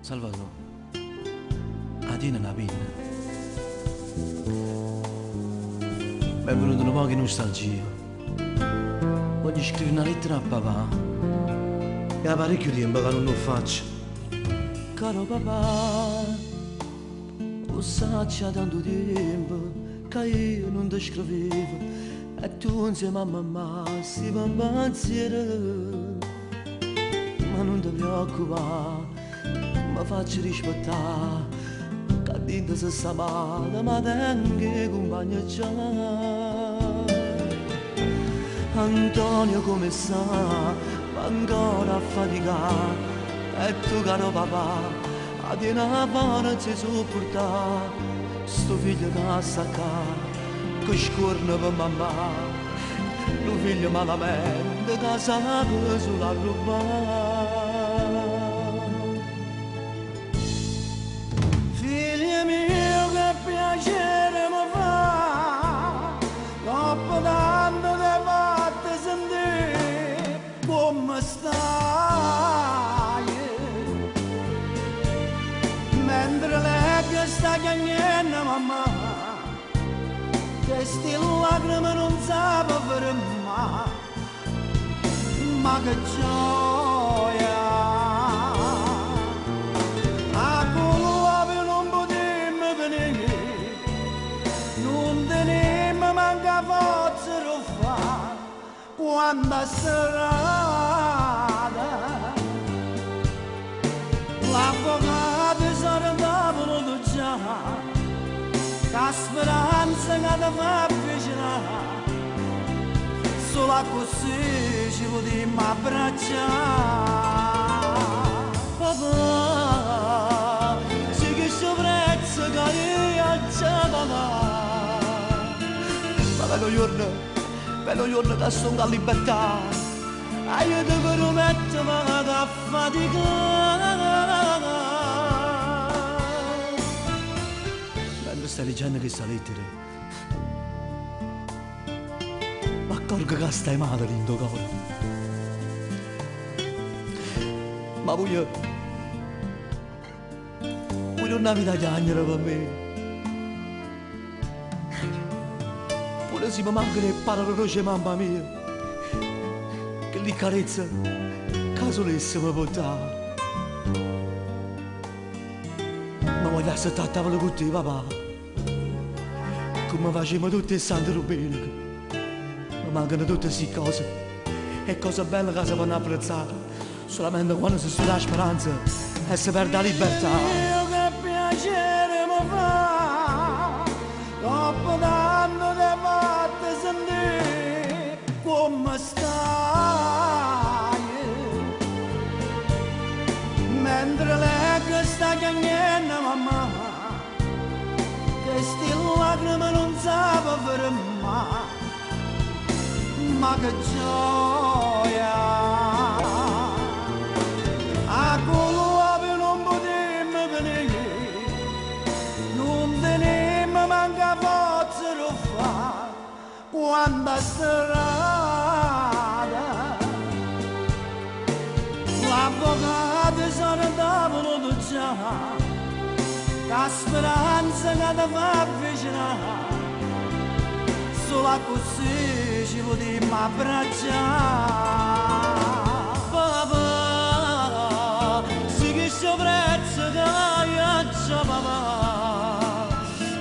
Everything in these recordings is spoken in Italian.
Salvatore, a te una penna. Mi è venuto un po' di nostalgia. Voglio scrivere una lettera a papà. E ha parecchio tempo che non lo faccio. Caro papà, lo sai c'è tanto tempo che io non ti scrivevo. E tu insieme a mamma si va in pensiero. Ma non ti preoccupare, mi faccio rispettare, che dentro se sta male, ma tengo compagno già. Antonio come sta, ma ancora affaticare, e tu caro papà, a te una buona ti sopportare, sto figlio che sta qua, che scorna per mamma. Lo figlio malamente casato sulla roba. Figlio mio che piacere mi fa, troppo tanto ti fatto sentire come stai. Mentre lei che sta chiagnendo mamma, queste lacrime non sapevo fermare, ma che gioia! A colore non potemmo venire, non tenemmo manca forza di fare, quando a serata l'avvocato sarà voluto già, la speranza che ti fa avvicinare, solo così ci potremmo abbracciare. Papà, sì che c'è prezzo che io c'è papà. Ma bello giorno che sono a libertà, e io ti prometto ma che fatica. Stai leggendo questa lettera, ma accorgo che stai male in tuo cuore. Ma voglio una vita chiagnere per me. Pure se mi mancano le parole dolci mamma mia, che li carezza che solesse mi portare. Ma voglio essere a tavola con te papà, come facciamo tutte le sante rubine. Mi mancano tutte queste cose, e cose belle che si fanno apprezzare solamente quando si studia la speranza e si perde la libertà. Io che piacere mi fa, troppo tanto ti fatto sentire come stai. Mentre lei che sta chiagnendo mamma, queste lacrime non sapevo fermare, ma che gioia! A colore non potemmo venire, non tenemmo manca forza di fare, quando a strada l'avvocato sarà voluto già, la speranza che ti fa avvicinare, solo così ci potremmo abbracciare. Papà, sì che c'è prezzo che io c'è papà,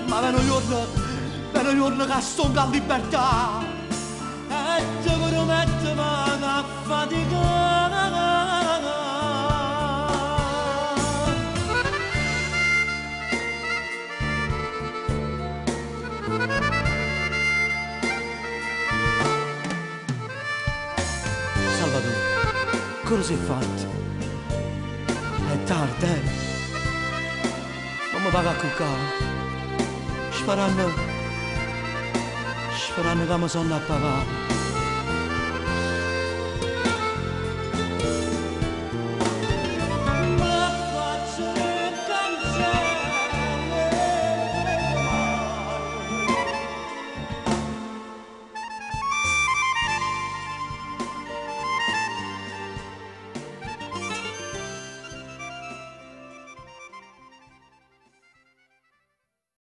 ma per un giorno che sono a libertà, e ti prometto ma che fatica. Cosa si è fatto? È tardi, non mi paga a cuccare. Sperando che mi sono a papà.